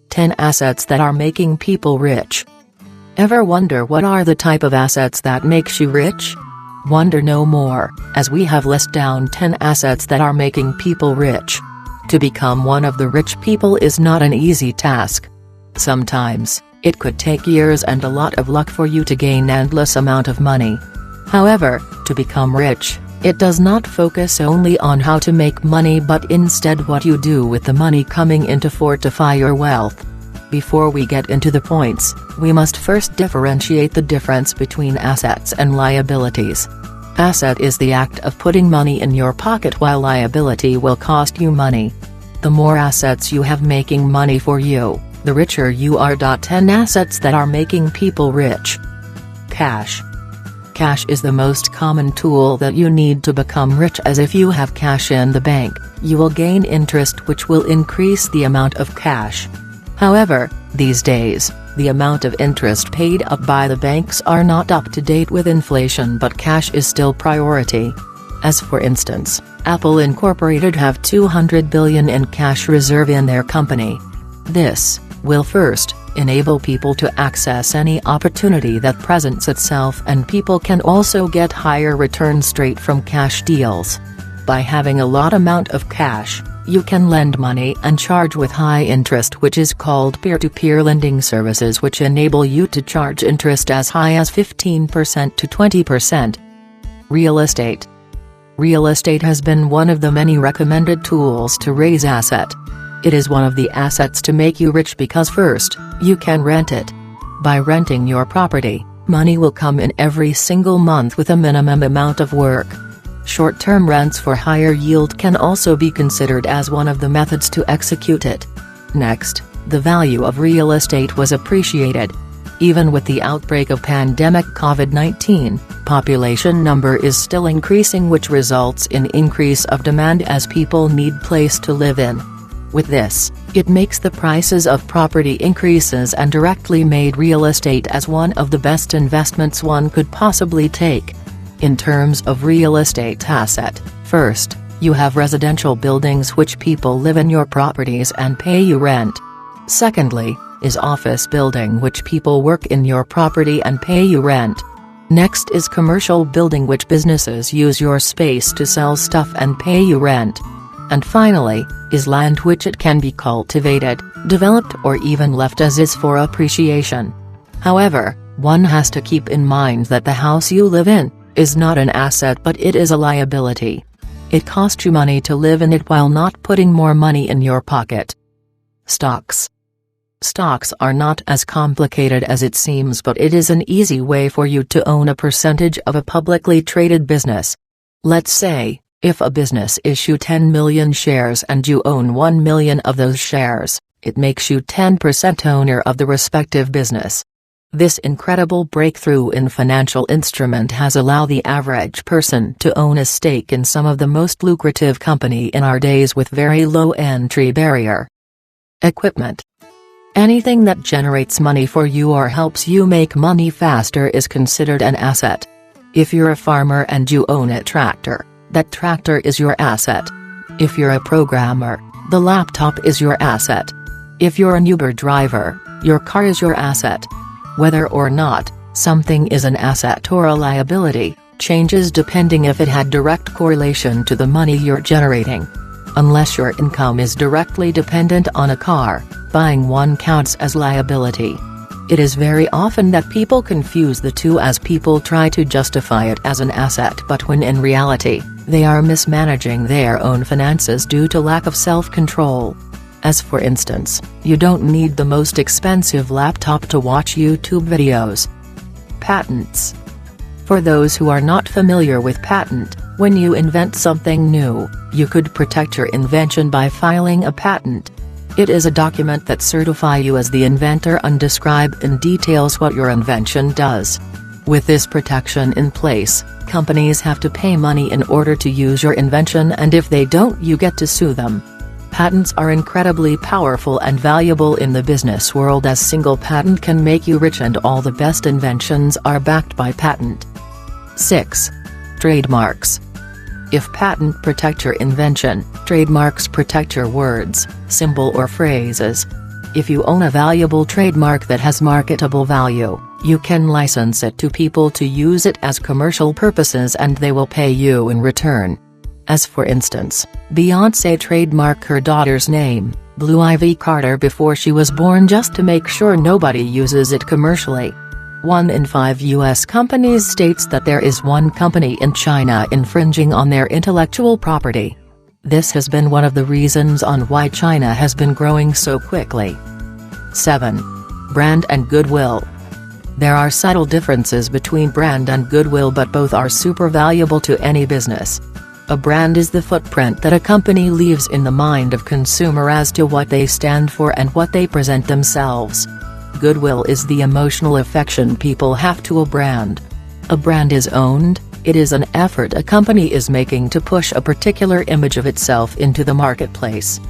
10 assets that are making people rich. Ever wonder what are the type of assets that makes you rich? Wonder no more, as we have listed down 10 assets that are making people rich. To become one of the rich people is not an easy task. Sometimes, it could take years and a lot of luck for you to gain endless amount of money. However, to become rich, it does not focus only on how to make money but instead what you do with the money coming in to fortify your wealth. Before we get into the points, we must first differentiate the difference between assets and liabilities. Asset is the act of putting money in your pocket while liability will cost you money. The more assets you have making money for you, the richer you are. 10 assets that are making people rich. Cash. Cash is the most common tool that you need to become rich, as if you have cash in the bank, you will gain interest which will increase the amount of cash. However, these days, the amount of interest paid up by the banks are not up to date with inflation, but cash is still priority. As for instance, Apple Incorporated have $200 billion in cash reserve in their company. This will first enable people to access any opportunity that presents itself, and people can also get higher returns straight from cash deals. By having a lot amount of cash, you can lend money and charge with high interest, which is called peer-to-peer lending services, which enable you to charge interest as high as 15% to 20%. Real estate. Real estate has been one of the many recommended tools to raise asset. It is one of the assets to make you rich because first, you can rent it. By renting your property, money will come in every single month with a minimum amount of work. Short-term rents for higher yield can also be considered as one of the methods to execute it. Next, the value of real estate was appreciated. Even with the outbreak of pandemic COVID-19, population number is still increasing, which results in increase of demand as people need place to live in. With this, it makes the prices of property increases and directly made real estate as one of the best investments one could possibly take. In terms of real estate asset, first, you have residential buildings which people live in your properties and pay you rent. Secondly, is office building which people work in your property and pay you rent. Next is commercial building which businesses use your space to sell stuff and pay you rent. And finally, is land which it can be cultivated, developed or even left as is for appreciation. However, one has to keep in mind that the house you live in is not an asset but it is a liability. It costs you money to live in it while not putting more money in your pocket. Stocks. Stocks are not as complicated as it seems, but it is an easy way for you to own a percentage of a publicly traded business. Let's say, if a business issue 10 million shares and you own 1 million of those shares, it makes you 10% owner of the respective business. This incredible breakthrough in financial instrument has allowed the average person to own a stake in some of the most lucrative company in our days with very low entry barrier. Equipment. Anything that generates money for you or helps you make money faster is considered an asset. If you're a farmer and you own a tractor, that tractor is your asset. If you're a programmer, the laptop is your asset. If you're an Uber driver, your car is your asset. Whether or not something is an asset or a liability changes depending if it had direct correlation to the money you're generating. Unless your income is directly dependent on a car, buying one counts as liability. It is very often that people confuse the two as people try to justify it as an asset, but when in reality, they are mismanaging their own finances due to lack of self-control. As for instance, you don't need the most expensive laptop to watch YouTube videos. Patents. For those who are not familiar with patent, when you invent something new, you could protect your invention by filing a patent. It is a document that certifies you as the inventor and describe in details what your invention does. With this protection in place, companies have to pay money in order to use your invention, and if they don't, you get to sue them. Patents are incredibly powerful and valuable in the business world, as single patent can make you rich and all the best inventions are backed by patent. 6. Trademarks. If patent protect your invention, trademarks protect your words, symbol or phrases. If you own a valuable trademark that has marketable value, you can license it to people to use it as commercial purposes and they will pay you in return. As for instance, Beyoncé trademarked her daughter's name, Blue Ivy Carter, before she was born just to make sure nobody uses it commercially. 1 in 5 U.S. companies states that there is one company in China infringing on their intellectual property. This has been one of the reasons on why China has been growing so quickly. 7. Brand and goodwill. There are subtle differences between brand and goodwill, but both are super valuable to any business. A brand is the footprint that a company leaves in the mind of consumer as to what they stand for and what they present themselves. Goodwill is the emotional affection people have to a brand. A brand is owned, it is an effort a company is making to push a particular image of itself into the marketplace.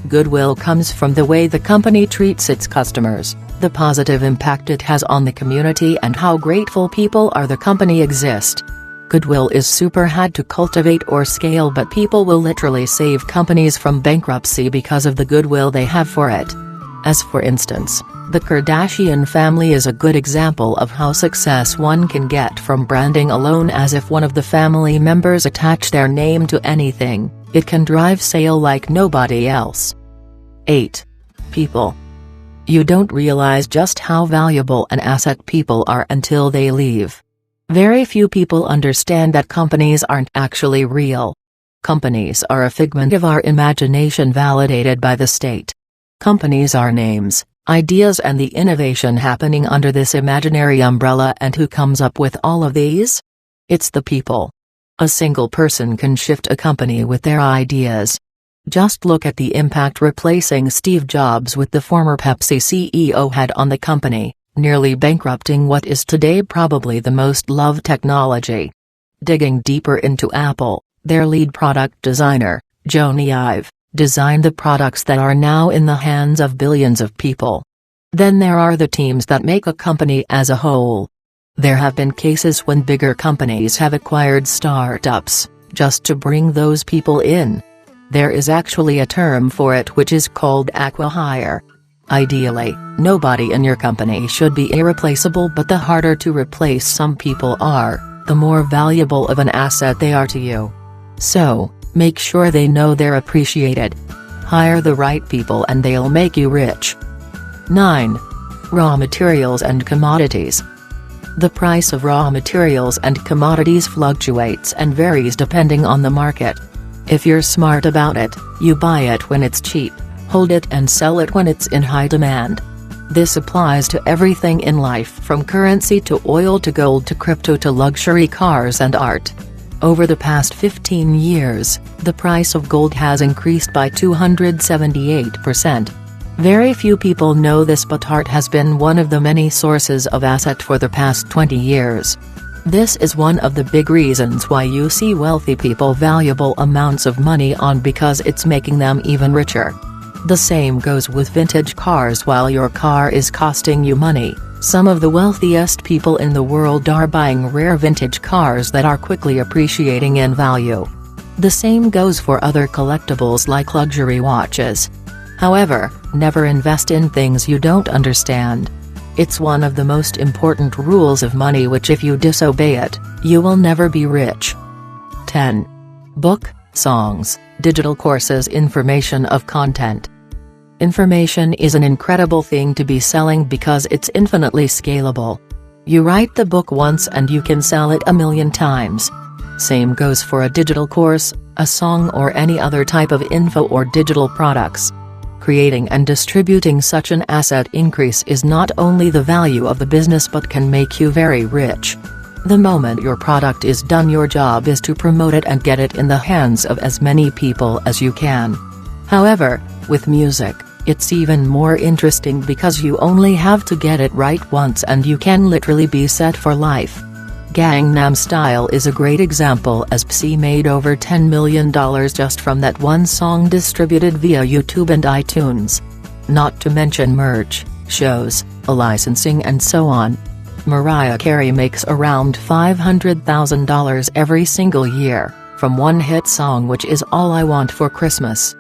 Goodwill comes from the way the company treats its customers, the positive impact it has on the community, and how grateful people are the company exists. Goodwill is super hard to cultivate or scale, but people will literally save companies from bankruptcy because of the goodwill they have for it. As for instance, the Kardashian family is a good example of how success one can get from branding alone, as if one of the family members attach their name to anything, it can drive sale like nobody else. 8. People. You don't realize just how valuable an asset people are until they leave. Very few people understand that companies aren't actually real. Companies are a figment of our imagination validated by the state. Companies are names, ideas, and the innovation happening under this imaginary umbrella, and who comes up with all of these? It's the people. A single person can shift a company with their ideas. Just look at the impact replacing Steve Jobs with the former Pepsi CEO had on the company, nearly bankrupting what is today probably the most loved technology. Digging deeper into Apple, their lead product designer, Jony Ive, designed the products that are now in the hands of billions of people. Then there are the teams that make a company as a whole. There have been cases when bigger companies have acquired startups, just to bring those people in. There is actually a term for it which is called acqui-hire. Ideally, nobody in your company should be irreplaceable, but the harder to replace some people are, the more valuable of an asset they are to you. So, make sure they know they're appreciated. Hire the right people and they'll make you rich. 9. Raw materials and commodities. The price of raw materials and commodities fluctuates and varies depending on the market. If you're smart about it, you buy it when it's cheap, hold it and sell it when it's in high demand. This applies to everything in life, from currency to oil to gold to crypto to luxury cars and art. Over the past 15 years, the price of gold has increased by 278%. Very few people know this, but art has been one of the many sources of asset for the past 20 years. This is one of the big reasons why you see wealthy people valuable amounts of money on, because it's making them even richer. The same goes with vintage cars. While your car is costing you money, some of the wealthiest people in the world are buying rare vintage cars that are quickly appreciating in value. The same goes for other collectibles like luxury watches. However, never invest in things you don't understand. It's one of the most important rules of money, which if you disobey it, you will never be rich. 10. Book, songs, digital courses, information of content. Information is an incredible thing to be selling because it's infinitely scalable. You write the book once and you can sell it 1,000,000 times. Same goes for a digital course, a song, or any other type of info or digital products. Creating and distributing such an asset increase is not only the value of the business but can make you very rich. The moment your product is done, your job is to promote it and get it in the hands of as many people as you can. However, with music, it's even more interesting because you only have to get it right once and you can literally be set for life. Gangnam Style is a great example, as Psy made over $10 million just from that one song distributed via YouTube and iTunes. Not to mention merch, shows, licensing and so on. Mariah Carey makes around $500,000 every single year, from one hit song which is All I Want for Christmas.